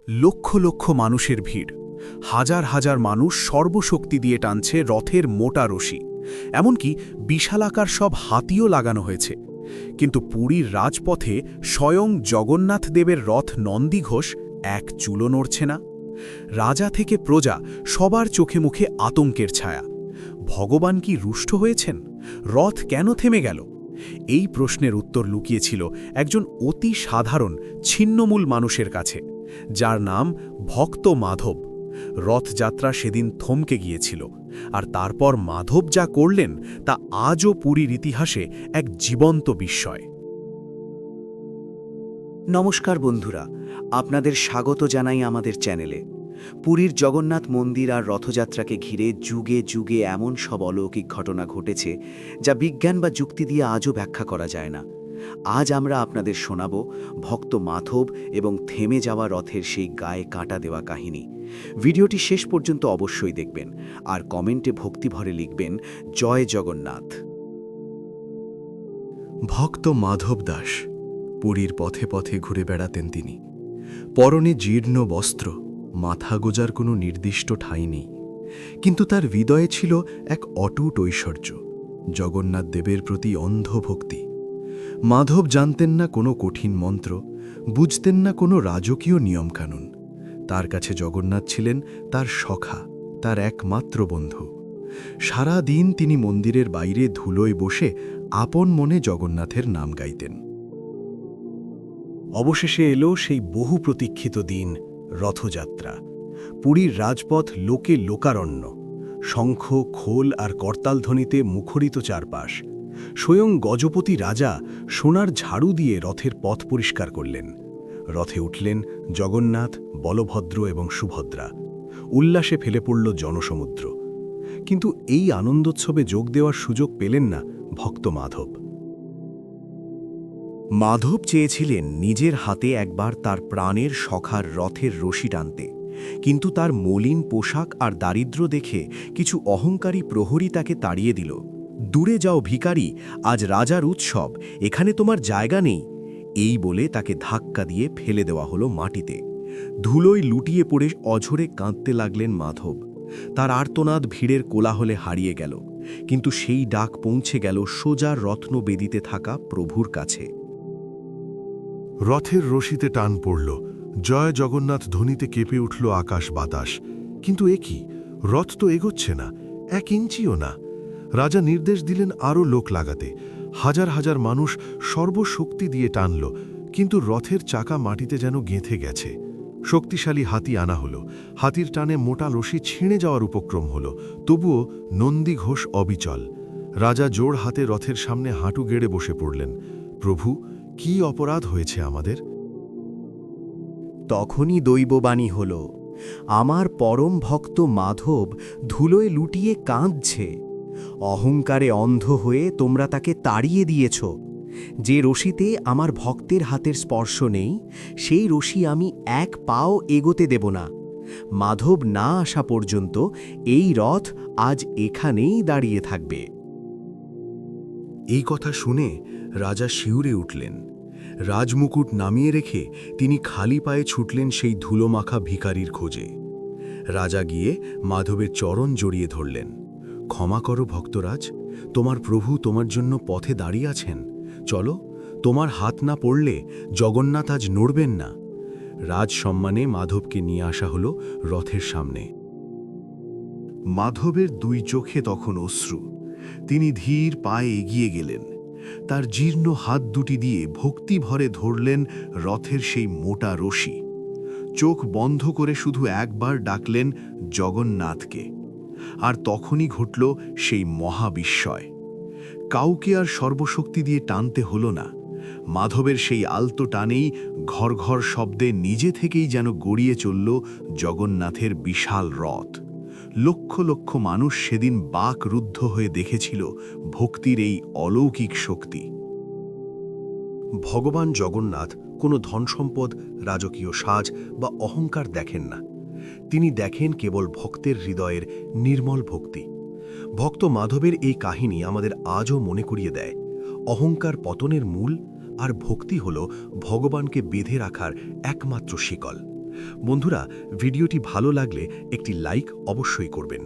লক্ষ লক্ষ মানুষের ভিড়, হাজার হাজার মানুষ সর্বশক্তি দিয়ে টানছে রথের মোটা রশি। এমনকি বিশালাকার সব হাতিও লাগানো হয়েছে। কিন্তু পুরীর রাজপথে স্বয়ং জগন্নাথ দেবের রথ নন্দীঘোষ এক চুলো নড়ছে না। রাজা থেকে প্রজা সবার চোখে মুখে আতঙ্কের ছায়া। ভগবান কি রুষ্ট হয়েছেন? রথ কেন থেমে গেল? এই প্রশ্নের উত্তর লুকিয়েছিল একজন অতি সাধারণ ছিন্নমূল মানুষের কাছে, যার নাম ভক্ত মাধব। রথযাত্রা সেদিন থমকে গিয়েছিল, আর তারপর মাধব যা করলেন তা আজও পুরীর ইতিহাসে এক জীবন্ত বিস্ময়। নমস্কার বন্ধুরা, আপনাদের স্বাগত জানাই আমাদের চ্যানেলে। পুরীর জগন্নাথ মন্দির আর রথযাত্রাকে ঘিরে যুগে যুগে এমন সব অলৌকিক ঘটনা ঘটেছে যা বিজ্ঞান বা যুক্তি দিয়ে আজও ব্যাখ্যা করা যায় না। আজ আমরা আপনাদের শোনাব ভক্ত মাধব এবং থেমে যাওয়া রথের সেই গায়ে কাঁটা দেওয়া কাহিনী। ভিডিওটি শেষ পর্যন্ত অবশ্যই দেখবেন আর কমেন্টে ভক্তিভরে লিখবেন জয় জগন্নাথ। ভক্ত মাধব দাস পুরীর পথে পথে ঘুরে বেড়াতেন তিনি। পরনে জীর্ণ বস্ত্র, মাথা গোজার কোনো নির্দিষ্ট ঠাঁই নেই, কিন্তু তার হৃদয়ে ছিল এক অটুট ঐশ্বর্য, জগন্নাথ দেবের প্রতি অন্ধ ভক্তি। মাধব জানতেন না কোনো কঠিন মন্ত্র, বুঝতেন না কোনো রাজকীয় নিয়মকানুন। তার কাছে জগন্নাথ ছিলেন তার সখা, তার একমাত্র বন্ধু। সারা দিন তিনি মন্দিরের বাইরে ধুলোয় বসে আপন মনে জগন্নাথের নাম গাইতেন। অবশেষে এলো সেই বহু প্রতীক্ষিত দিন, রথযাত্রা। পুরীর রাজপথ লোকে লোকারণ্য, শঙ্খ, খোল আর করতালধ্বনিতে মুখরিত চারপাশ। স্বয়ং গজপতি রাজা সোনার ঝাড়ু দিয়ে রথের পথ পরিষ্কার করলেন। রথে উঠলেন জগন্নাথ, বলভদ্র এবং সুভদ্রা। উল্লাসে ফেলে পড়ল জনসমুদ্র। কিন্তু এই আনন্দোৎসবে যোগ দেওয়ার সুযোগ পেলেন না ভক্ত মাধব। মাধব চেয়েছিলেন নিজের হাতে একবার তার প্রাণের সখার রথের রশি টানতে, কিন্তু তার মলিন পোশাক আর দারিদ্র্য দেখে কিছু অহংকারী প্রহরী তাকে তাড়িয়ে দিল। দূরে যাও ভিখারি, আজ রাজার উৎসব, এখানে তোমার জায়গা নেই। এই বলে তাকে ধাক্কা দিয়ে ফেলে দেওয়া হলো মাটিতে। ধুলোয় লুটিয়ে পড়ে অঝরে কাঁদতে লাগলেন মাধব। তার আর্তনাদ ভিড়ের কোলাহলে হারিয়ে গেল, কিন্তু সেই ডাক পৌঁছে গেল সোজা রত্নবেদিতে থাকা প্রভুর কাছে। রথের রশিতে টান পড়ল, জয় জগন্নাথ ধ্বনিতে কেঁপে উঠল আকাশ বাতাস। কিন্তু এ কি, রথ তো এগোচ্ছে না, 1 ইঞ্চিও না। রাজা নির্দেশ দিলেন আরও লোক লাগাতে। হাজার হাজার মানুষ সর্বশক্তি দিয়ে টানল, কিন্তু রথের চাকা মাটিতে যেন গেঁথে গেছে। শক্তিশালী হাতি আনা হলো, হাতির টানে মোটা রশি ছিঁড়ে যাওয়ার উপক্রম হলো, তবুও নন্দীঘোষ অবিচল। রাজা জোড় হাতে রথের সামনে হাঁটু গেড়ে বসে পড়লেন। প্রভু, কি অপরাধ হয়েছে আমাদের? তখনই দৈববাণী হল, আমার পরম ভক্ত মাধব ধুলোয় লুটিয়ে কাঁদছে। অহংকারে অন্ধ হয়ে তোমরা তাকে তাড়িয়ে দিয়েছ। যে রশিতে আমার ভক্তের হাতের স্পর্শ নেই, সেই রশি আমি 1 পাও এগোতে দেব না। মাধব না আসা পর্যন্ত এই রথ আজ এখানেই দাঁড়িয়ে থাকবে। এই কথা শুনে রাজা শিউরে উঠলেন। রাজমুকুট নামিয়ে রেখে তিনি খালি পায়ে ছুটলেন সেই ধুলোমাখা ভিখারির খোঁজে। রাজা গিয়ে মাধবের চরণ জড়িয়ে ধরলেন। ক্ষমা করো ভক্তরাজ, তোমার প্রভু তোমার জন্য পথে দাঁড়িয়ে আছেন। চলো, তোমার হাত না পড়লে জগন্নাথ আজ নড়বেন না। রাজ সম্মানে মাধবকে নিয়ে আসা হলো রথের সামনে। মাধবের 2 চোখে তখন অশ্রু। তিনি ধীর পায়ে এগিয়ে গেলেন। তার জীর্ণ হাত দুটি দিয়ে ভক্তি ভরে ধরলেন রথের সেই মোটা রশি। চোখ বন্ধ করে শুধু একবার ডাকলেন জগন্নাথকে, আর তখনই ঘটল সেই মহাবিস্ময়। কাউকে আর সর্বশক্তি দিয়ে টানতে হলো না। মাধবের সেই আলতো টানেই ঘর ঘর শব্দে নিজে থেকেই যেন গড়িয়ে চলল জগন্নাথের বিশাল রথ। লক্ষ লক্ষ মানুষ সেদিন বাকরুদ্ধ হয়ে দেখেছিল ভক্তির এই অলৌকিক শক্তি। ভগবান জগন্নাথ কোনো ধনসম্পদ, রাজকীয় সাজ বা অহংকার দেখেন না। তিনি দেখেন কেবল ভক্তের হৃদয়ের নির্মল ভক্তি। ভক্ত মাধবের এই কাহিনী আমাদের আজও মনে করিয়ে দেয়, অহংকার পতনের মূল, আর ভক্তি হল ভগবানকে বেঁধে রাখার একমাত্র শিকল। বন্ধুরা, ভিডিওটি ভালো লাগলে একটি লাইক অবশ্যই করবেন।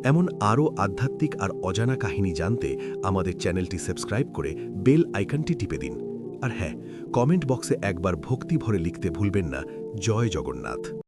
এমন আরও আধ্যাত্মিক আর অজানা কাহিনী জানতে আমাদের চ্যানেলটি সাবস্ক্রাইব করে বেল আইকনটি টিপে দিন। আর হ্যাঁ, কমেন্ট বক্সে একবার ভক্তি ভরে লিখতে ভুলবেন না, জয় জগন্নাথ।